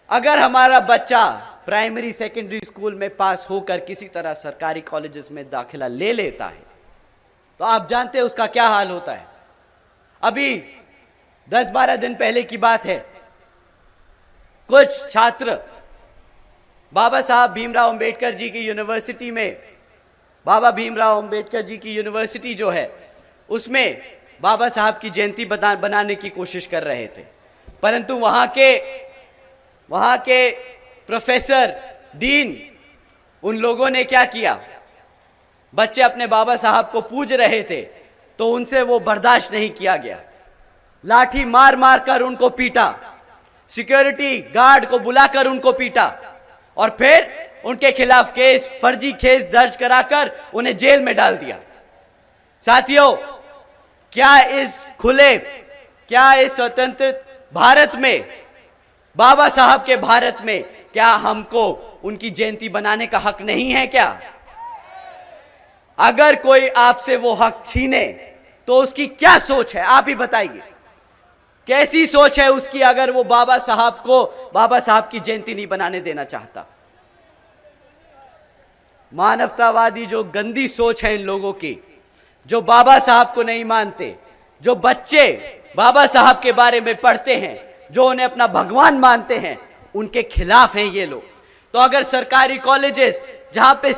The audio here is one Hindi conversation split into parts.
अगर हमारा बच्चा प्राइमरी सेकेंडरी स्कूल में पास होकर किसी तरह सरकारी कॉलेजेस में दाखिला ले लेता है तो आप जानते हैं उसका क्या हाल होता है। अभी 10-12 दिन पहले की बात है, कुछ छात्र बाबा साहब भीमराव अंबेडकर जी की यूनिवर्सिटी में, बाबा भीमराव अंबेडकर जी की यूनिवर्सिटी जो है उसमें बाबा साहब की जयंती बनाने की कोशिश कर रहे थे, परंतु वहां के प्रोफेसर, डीन, उन लोगों ने क्या किया, बच्चे अपने बाबा साहब को पूज रहे थे तो उनसे वो बर्दाश्त नहीं किया गया, लाठी मार मार कर उनको पीटा, सिक्योरिटी गार्ड को बुलाकर उनको पीटा और फिर उनके खिलाफ केस, फर्जी केस दर्ज कराकर उन्हें जेल में डाल दिया। साथियों, क्या इस स्वतंत्र भारत में, बाबा साहब के भारत में, क्या हमको उनकी जयंती बनाने का हक नहीं है क्या? अगर कोई आपसे वो हक छीने तो उसकी क्या सोच है, आप ही बताइए। कैसी सोच है उसकी अगर वो बाबा साहब की जयंती नहीं बनाने देना चाहता? मानवतावादी जो गंदी सोच है इन लोगों की, जो बाबा साहब को नहीं मानते, जो बच्चे बाबा साहब के बारे में पढ़ते हैं, जो उन्हें अपना भगवान मानते हैं, उनके खिलाफ हैं ये लोग। तो अगर सरकारी कॉलेजेस जहां पे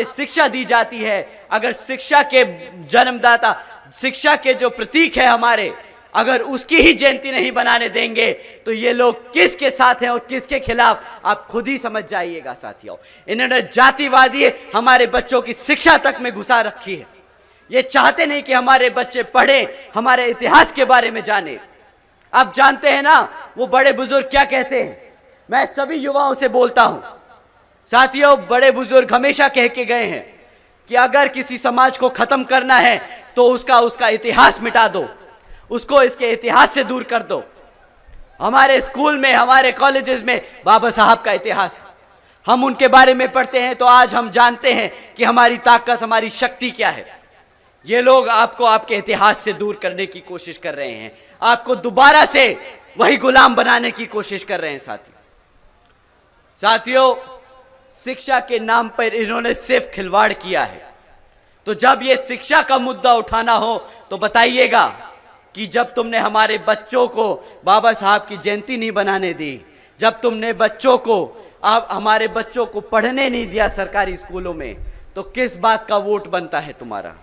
शिक्षा दी जाती है, अगर शिक्षा के जन्मदाता, शिक्षा के जो प्रतीक है हमारे, अगर उसकी ही जयंती नहीं बनाने देंगे तो ये लोग किसके साथ हैं और किसके खिलाफ, आप खुद ही समझ जाइएगा। साथियों, इन्होंने जातिवादी हमारे बच्चों की शिक्षा तक में घुसा रखी है। ये चाहते नहीं कि हमारे बच्चे पढ़े, हमारे इतिहास के बारे में जाने। आप जानते हैं ना वो बड़े बुजुर्ग क्या कहते हैं? मैं सभी युवाओं से बोलता हूं, साथियों, बड़े बुजुर्ग हमेशा कह के गए हैं कि अगर किसी समाज को खत्म करना है तो उसका इतिहास मिटा दो, उसको इसके इतिहास से दूर कर दो। हमारे स्कूल में, हमारे कॉलेजेस में बाबा साहब का इतिहास है, हम उनके बारे में पढ़ते हैं तो आज हम जानते हैं कि हमारी ताकत, हमारी शक्ति क्या है। ये लोग आपको आपके इतिहास से दूर करने की कोशिश कर रहे हैं, आपको दोबारा से वही गुलाम बनाने की कोशिश कर रहे हैं। साथियों, शिक्षा के नाम पर इन्होंने सिर्फ खिलवाड़ किया है। तो जब ये शिक्षा का मुद्दा उठाना हो तो बताइएगा कि जब तुमने हमारे बच्चों को बाबा साहब की जयंती नहीं बनाने दी, जब तुमने हमारे बच्चों को पढ़ने नहीं दिया सरकारी स्कूलों में, तो किस बात का वोट बनता है तुम्हारा?